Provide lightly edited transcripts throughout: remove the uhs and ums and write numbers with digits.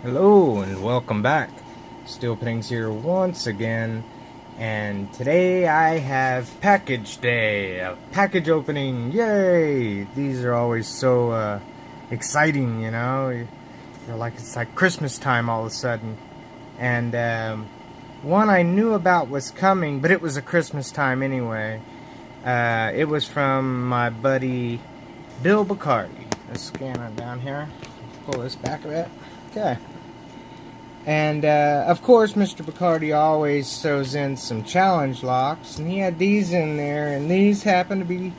Hello and welcome back. Steel Pinnings here once again, and today I have package day, a package opening. Yay! These are always so exciting, you know. You're like it's like Christmas time all of a sudden. And one I knew about was coming, but it was a Christmas time anyway. It was from my buddy Bill Bacardi. Let's scan it down here. Pull this back a bit. Okay. And, of course, Mr. Bacardi always throws in some challenge locks, and he had these in there, and these happen to be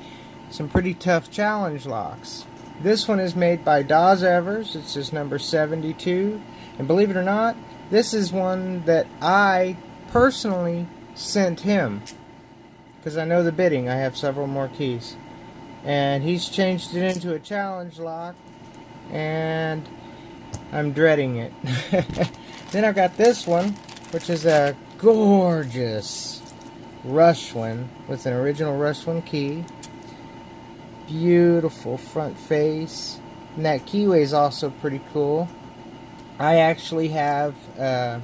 some pretty tough challenge locks. This one is made by Dawes Evers. It's just number 72, and believe it or not, this is one that I personally sent him, because I know the bidding. I have several more keys. And he's changed it into a challenge lock, and I'm dreading it. Then I've got this one, which is a gorgeous Rushwin with an original Rushwin key. Beautiful front face. And that keyway is also pretty cool. I actually have a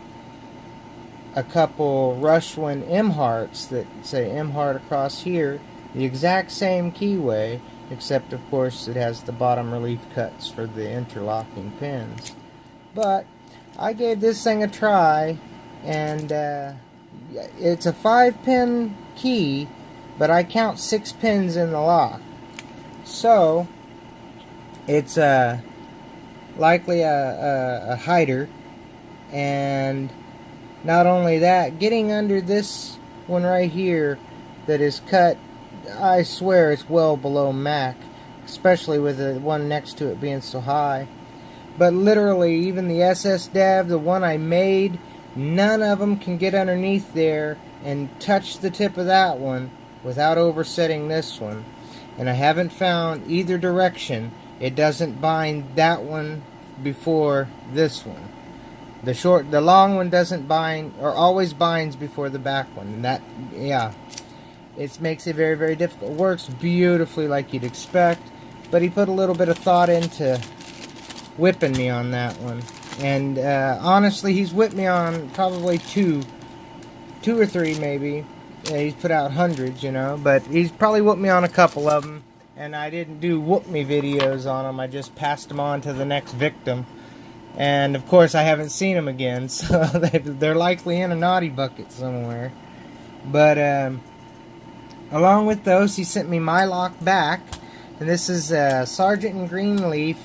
couple Rushwin M hearts that say M heart across here. The exact same keyway, except of course it has the bottom relief cuts for the interlocking pins. But I gave this thing a try, and it's a 5-pin key, but I count 6 pins in the lock. So it's likely a hider, and not only that, getting under this one right here that is cut, I swear it's well below MAC, especially with the one next to it being so high. But literally, even the SS Dev, the one I made, none of them can get underneath there and touch the tip of that one without oversetting this one. And I haven't found either direction. It doesn't bind that one before this one. The long one doesn't bind, or always binds before the back one. And that, yeah, it makes it very, very difficult. It works beautifully like you'd expect, but he put a little bit of thought into whipping me on that one. And honestly, he's whipped me on probably two or three maybe. Yeah, he's put out hundreds, you know, but he's probably whooped me on a couple of them. And I didn't do whoop me videos on them. I just passed them on to the next victim. And of course I haven't seen them again, so they're likely in a naughty bucket somewhere. But along with those, he sent me my lock back, and this is Sergeant & Greenleaf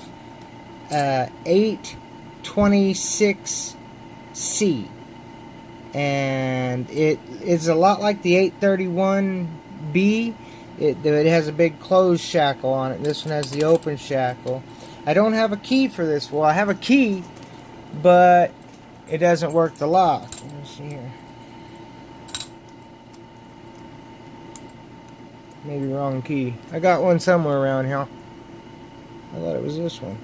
826C, and it is a lot like the 831B. It has a big closed shackle on it. This one has the open shackle. I don't have a key for this. Well, I have a key, but it doesn't work the lock. Let me see here. Maybe wrong key. I got one somewhere around here. I thought it was this one.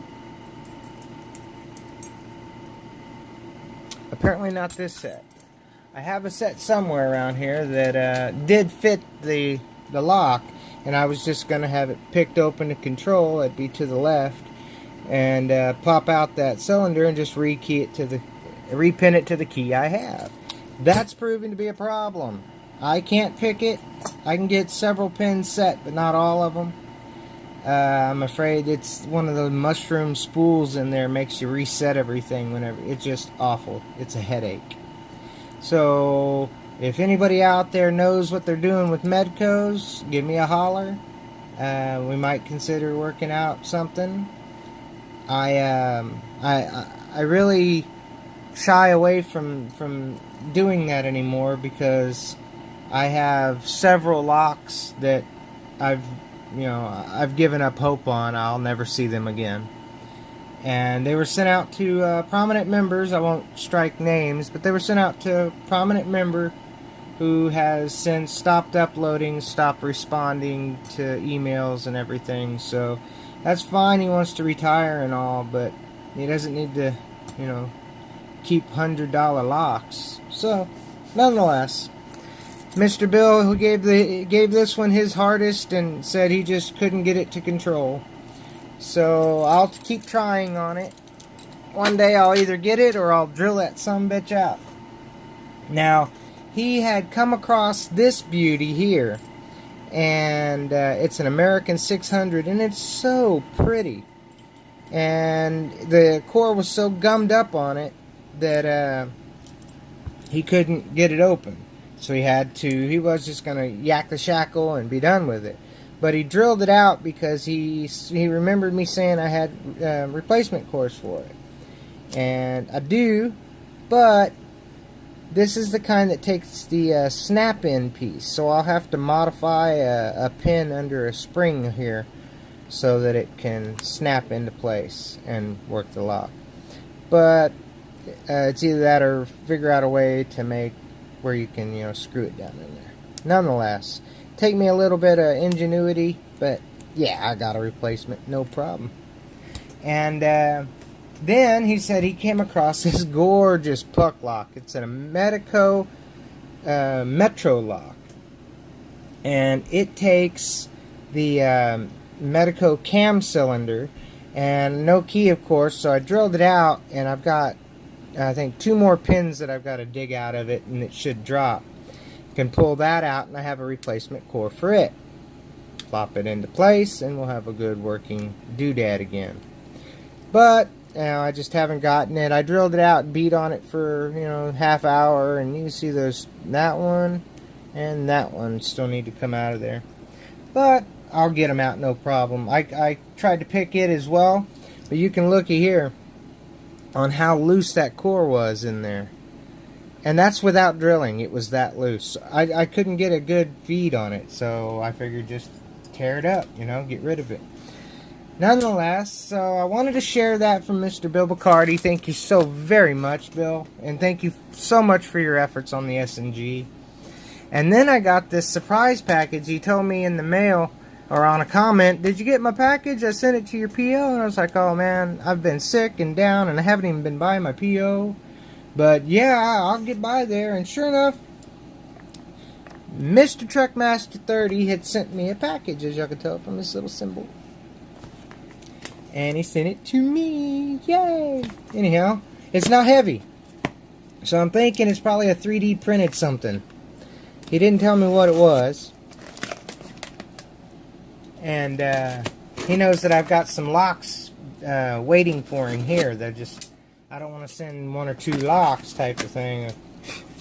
Apparently not this set. I have a set somewhere around here that did fit the lock, and I was just going to have it picked open to control. It'd be to the left, and pop out that cylinder and just repin it to the key I have. That's proving to be a problem. I can't pick it. I can get several pins set, but not all of them. I'm afraid it's one of the mushroom spools in there, makes you reset everything whenever. It's just awful. It's a headache. So if anybody out there knows what they're doing with Medcos, give me a holler. We might consider working out something. I really shy away from doing that anymore, because I have several locks that I've given up hope on. I'll never see them again. And they were sent out to prominent members. I won't strike names, but they were sent out to a prominent member who has since stopped uploading, stopped responding to emails and everything. So that's fine. He wants to retire and all, but he doesn't need to, keep $100 locks. So, nonetheless, Mr. Bill, who gave this one his hardest and said he just couldn't get it to control. So I'll keep trying on it. one day I'll either get it or I'll drill that sumbitch out. Now, he had come across this beauty here, and it's an American 600, and it's so pretty. And the core was so gummed up on it that he couldn't get it open. So he was just going to yak the shackle and be done with it. But he drilled it out because he remembered me saying I had replacement cores for it. And I do, but this is the kind that takes the snap-in piece. So I'll have to modify a pin under a spring here so that it can snap into place and work the lock. But it's either that or figure out a way to make where you can, screw it down in there. Nonetheless, take me a little bit of ingenuity, but yeah, I got a replacement, no problem. And then he said he came across this gorgeous puck lock. It's a Medico Metro lock, and it takes the Medico cam cylinder and no key, of course. So I drilled it out, and I've got, I think, 2 more pins that I've got to dig out of it, and it should drop. Can pull that out, and I have a replacement core for it. Plop it into place, and we'll have a good working doodad again. But I just haven't gotten it. I drilled it out and beat on it for half hour, and you can see that one and that one still need to come out of there. But I'll get them out, no problem. I tried to pick it as well, but you can looky here on how loose that core was in there. And that's without drilling. It was that loose. I couldn't get a good feed on it, so I figured just tear it up, get rid of it. Nonetheless, so I wanted to share that from Mr. Bill Bacardi. Thank you so very much, Bill. And thank you so much for your efforts on the S&G. And then I got this surprise package. He told me in the mail, or on a comment, "Did you get my package? I sent it to your PO." And I was like, "Oh man, I've been sick and down, and I haven't even been by my PO. But yeah, I'll get by there." And sure enough, Mr. TREKMASTER30 had sent me a package, as y'all can tell from this little symbol. And he sent it to me. Yay! Anyhow, it's not heavy, so I'm thinking it's probably a 3D printed something. He didn't tell me what it was. And he knows that I've got some locks waiting for him here. They're just, I don't want to send 1 or 2 locks type of thing.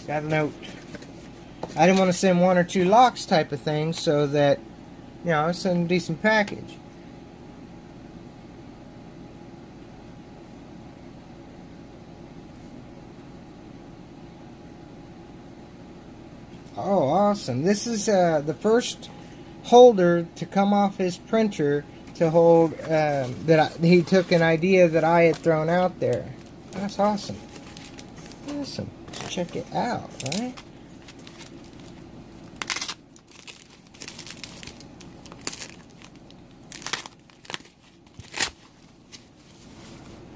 Got a note. I didn't want to send 1 or 2 locks type of thing, so that, I send a decent package. Oh, awesome. This is the first holder to come off his printer to hold, he took an idea that I had thrown out there. That's awesome. Awesome. Let's check it out, right?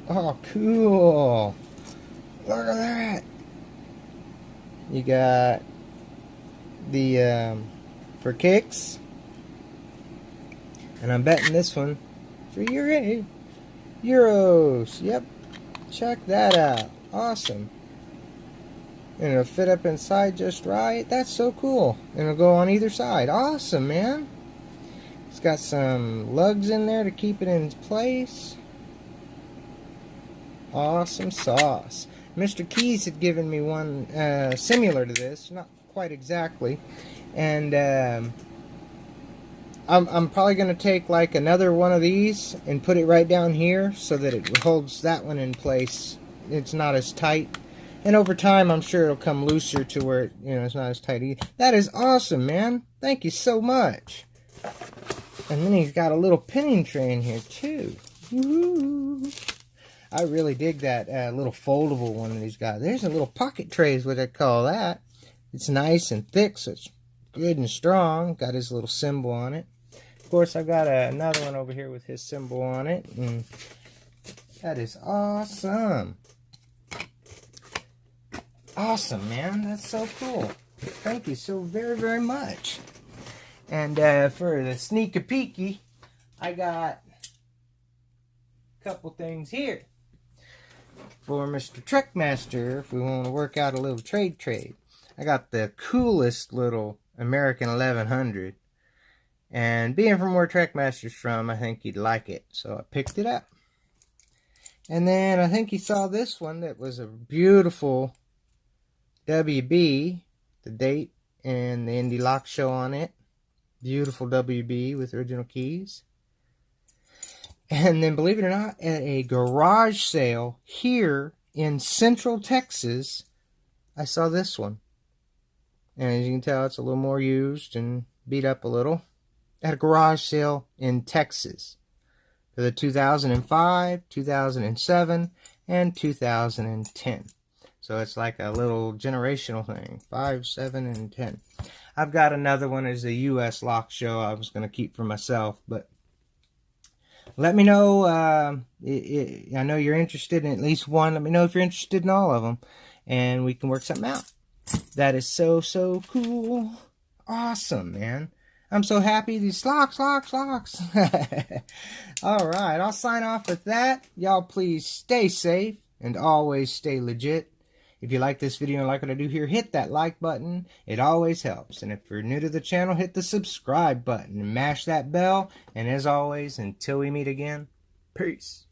Oh, cool. Look at that. You got the for kicks, and I'm betting this one for euros. Yep, check that out. Awesome. And it'll fit up inside just right. That's so cool. And it'll go on either side. Awesome, man. It's got some lugs in there to keep it in place. Awesome sauce. Mr. Keys had given me one similar to this, not quite exactly, and I'm probably going to take like another one of these and put it right down here so that it holds that one in place. It's not as tight, and over time I'm sure it'll come looser to where it, it's not as tight either. That is awesome, man. Thank you so much. And then he's got a little pinning tray in here too. Woo! I really dig that little foldable one that he's got. There's a little pocket tray is what I call that. It's nice and thick, so it's good and strong. Got his little symbol on it. Of course, I've got another one over here with his symbol on it. And that is awesome. Awesome, man. That's so cool. Thank you so very, very much. And for the sneaky peeky, I got a couple things here. for Mr. Trekmaster if we want to work out a little trade. I got the coolest little American 1100. And being from where Trekmaster's from, I think he'd like it. So I picked it up. And then I think he saw this one that was a beautiful WB. The date and the Indie Lock Show on it. Beautiful WB with original keys. And then, believe it or not, at a garage sale here in Central Texas, I saw this one. And as you can tell, it's a little more used and beat up a little. At a garage sale in Texas for the 2005, 2007, and 2010. So it's like a little generational thing. 5, 7, and 10. I've got another one as a U.S. lock show I was going to keep for myself, but let me know. I know you're interested in at least one. Let me know if you're interested in all of them, and we can work something out. That is so cool. Awesome, man. I'm so happy. These locks. Alright, I'll sign off with that. Y'all please stay safe and always stay legit. If you like this video and like what I do here, hit that like button. It always helps. And if you're new to the channel, hit the subscribe button and mash that bell. And as always, until we meet again, peace.